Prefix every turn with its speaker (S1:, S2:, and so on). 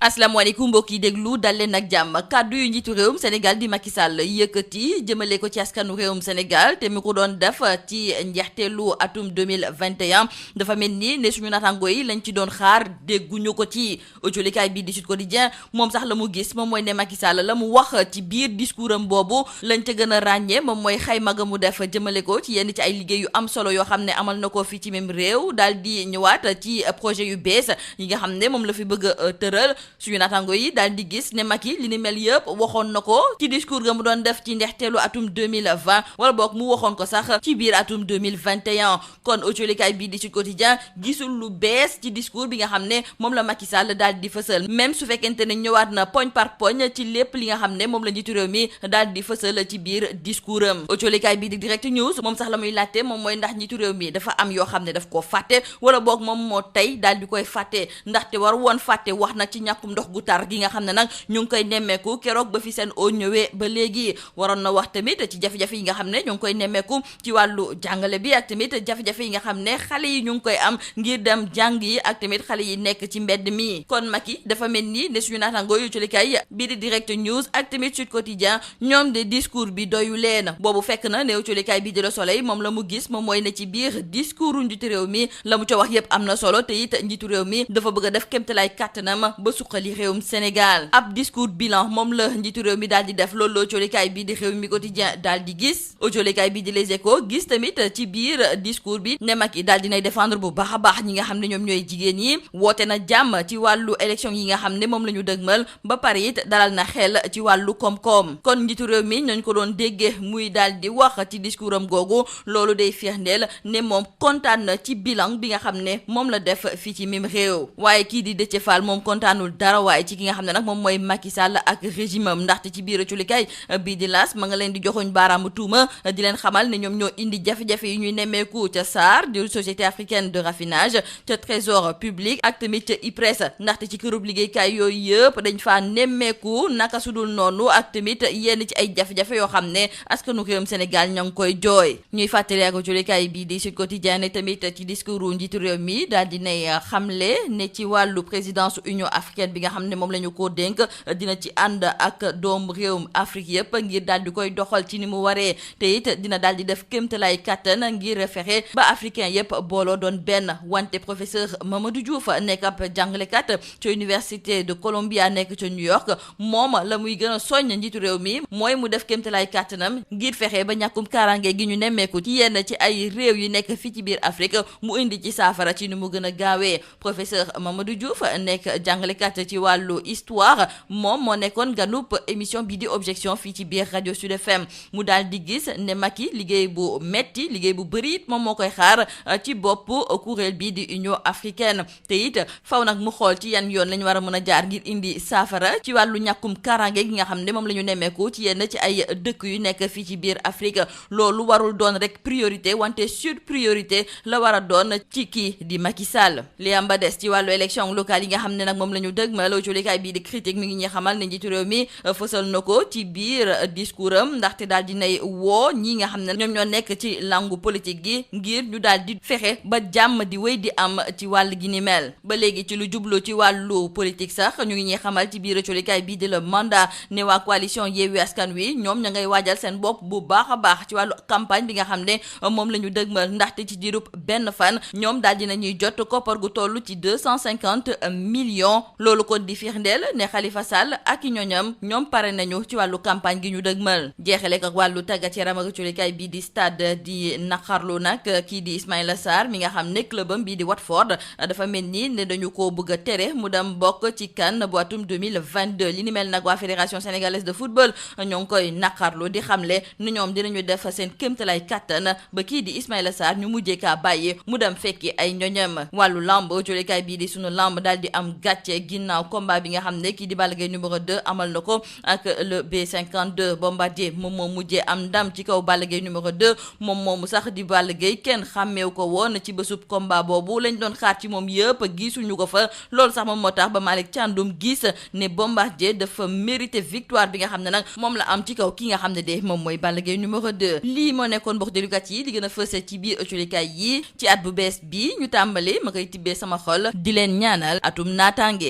S1: asalaamaaleykum mbokk yi déglu dal leen ak jàmm kàddu yu njiitu réewum Sénégal di Macky Sall yëkkati jëmale ko ci askanu réewum Sénégal te mi ko doon def ci njeexteelu atum 2021 dafa mel ni ne suñu naataango yi lañ ci doon xaar dégguñu ko ci autolikaay bii di Sud Quotidien moom sax la mu gis moom mooy ne Macky Sall la mu wax ci biir discours am boobu lañ ca gën a ràññee moom mooy xayma ga mu def jëmale ko ci yenn ci ay liggéey yu am solo yoo xam ne amal na ko fii ci même réew daal di ñëwaat ci projet yu bees yi nga xam ne moom la fi bëgg a tëral suñu naataango yi daal di gis ne Macky li ni mel yëpp waxoon na ko ci discours ga mu doon def ci ndexteelu atum 2020 wala boog mu waxoon ko sax ci biir atum 2021 kon autolikaay bii di Sud Quotidien gisul lu bees ci discours bi nga xam ne moom la Macky Sall daal di fësal même su fekkente ne ñëwaat na poñ par poñ ci lépp li nga xam ne moom la njiitu réew mi daal di fësal ci biir discours am autolikaay bii di Direct News moom sax la muy laajte moom mooy ndax njiitu réew mi dafa am yoo xam ne daf koo fàtte wala boog moom moo tey daal di koy fàtte ndaxte war woon fàtte wax na ci ñàkkum ndox gu tar gi nga xam ne nag ñu ngi koy nemmeeku keroog ba fi seen o ñëwee ba léegi waroon na wax tamit ci jafe-jafe yi nga xam ne ñu ngi koy nemmeeku ci wàllu jàngale bi ak tamit jafe-jafe yi nga xam ne xale yi ñu ngi koy am ngir dem jàng yi ak tamit xale yi nekk ci mbedd mi kon Macky dafa mel ni ne suñu naataangoo yu colikaay bii di Direct News ak tamit Sud Quotidien ñoom de discours bi doyu leen boobu fekk na ne colikaay bii di Le Soleil moom la mu gis moom mooy ne ci biir discours njiitu réew mi la mu ca wax yépp am na solo te it njiitu réew mi dafa bëgg a def kéemtalaay kàttanam ba suqali réewum Sénégal ab discours bilan moom la njiitu réew mi daal di def loolu la colikaay bii di Rewmi Quotidien daal di gis colikaay bii di Les Échos gis tamit ci biir discours bi ne Macky daal dinay défendre bu baax a baax ñi nga xam ne ñoom ñooy jigéen yi woote na jàmm ci wàllu élection yi nga xam ne moom la ñu dëgmal ba pare it dalal na xel ci wàllu koom-koom kon njiitu réew mi nañ ko doon déggee muy daal di wax ci discours am googu loolu day firndeel ne moom kontaan na ci bilan bi nga xam ne moom la def fii ci mim réew waaye kii di Déthié Fall moom kontaanul dara waaye ci ki nga xam ne nag moom mooy Macky Sall ak régime am ndaxte ci biir culikaay bii di L'As ma nga leen di joxoñ baaraamu tuuma di leen xamal ne ñoom ñoo indi jafe-jafe yi ñuy nemmeeku ca SAR di société africaine de raffinage ca trésor public ak tamit ca IPRES ndaxte ci kërub liggéeykaay yooyu yëpp dañ faa nemmeeku naka sudul noonu ak tamit yenn ci ay jafe-jafe yoo xam ne askanu réewum Sénégal ña ngi koy jooy ñuy fàttali ak culikaay bii di Sud Quotidien ne tamit ci discours njiitu réew mi daal di nay xamle ne ci wàllu présidence Union africaine bi nga xam ne moom la ñu ko dénk dina ci ànd ak doomu réewum Afrique yëpp ngir daal di koy doxal ci ni mu waree te it dina daal di def kéemtalaay kattan ngir fexe ba africain yëpp booloo doon benn wante professeur Mamadou Diouf nekk ab jàngalekat ca université de Columbia nekk ca New York moom la muy gën a soññ njiitu réew mi mooy mu def kéemtalaay kattanam ngir fexe ba ñàkkum kaaraange gi ñu nemmeeku ci yenn ci ay réew yi nekk fii ci biir Afrique mu indi ci saafara ci ni mu gën a gaawee professeur Mamadou Diouf nekk jàngalekat ci wàllu histoire moom moo nekkoon ganub émission bi di objection fii ci biir rajo Sud FM mu daal di gis ne Macky liggéey bu metti liggéey bu bëri it moom moo koy xaar ci bopp kuréel bi di Union africaine te it faw nag mu xool ci yan yoon lañ war a mën a jaar ngir indi saafara ci wàllu ñàkkum karange gi nga xam ne moom la ñu nemmeeku ci yenn ci ay dëkk yu nekk fii ci biir Afrique loolu warul doon rek priorité wante sur priorité la war a doon ci kii di Macky Sall li am ba des ci wàllu élection locale yi nga xam ne nag moom la ñu dëgmal colikaay bii di critique mi ngi ñuy xamal ne njiitu réew mi fësal na ko ci biir discours am ndaxte daal dinay woo ñi nga xam ne ñoom ñoo nekk ci langue politique gi ngir ñu daal di fexe ba jàmm di wéy di am ci wàll gi ni mel ba léegi ci lu jublu ci wàllu politique sax ñu ngi ñuy xamal ci biir colikaay bii di Le Mandat ne waa coalition Yewwi Askan Wi ñoom ña ngay waajal seen bopp bu baax a baax ci wàllu campagne bi nga xam ne moom la ñu dëgmal ndaxte ci diirub benn fan ñoom daal dina ñuy jot koppar gu toll ci 250 millions loolu kon di firndeel ne Khalifa Sall ak i ñoñam ñoom pare nañu ci wàllu campagne gi ñu dëgmal jeexale ak wàllu tàggat yaram ak colikaay bii di Stade di naqarlu nag kii di Ismaïla Sarr mi nga xam ne clubam bii di Watford dafa mel ni ne dañu ko bëgg a tere mu dem bokk ci CAN bu atum 2022 li ni mel nag waa fédération sénégalaise de football ñoo ngi koy naqarlu di xamle ni ñoom dinañu def seen kéemtalaay kattan ba kii di Ismaïla Sarr ñu mujjee kaa bàyyi mu dem fekki ay ñoñam wàllu lamb colikaay bii di sunu lamb daal di am gàcce ginnaaw combat bi nga xam ne kii di Balla Gaye numéro 2 amal na ko ak le B52 Bombardier moom moo mujjee am ndam ci kaw Balla Gaye numéro 2 moom moomu sax di Balla Gaye kenn xàmmeew ko woon ci bésub combat boobu lañ doon xaar ci moom yëpp gisuñu ko fa loolu sax moom moo tax ba Malick Thiandoum gis ne Bombardier dafa mérité victoire bi nga xam ne nag moom la am ci kaw ki nga xam ne de moom mooy Balla Gaye numéro 2 lii moo nekkoon mbokk déglukat yi di gën a fëse ci biir ëcculikaay yi ci at bu bees bi ñu tàmbali ma koy tibbee sama xol di leen ñaanal atum naataange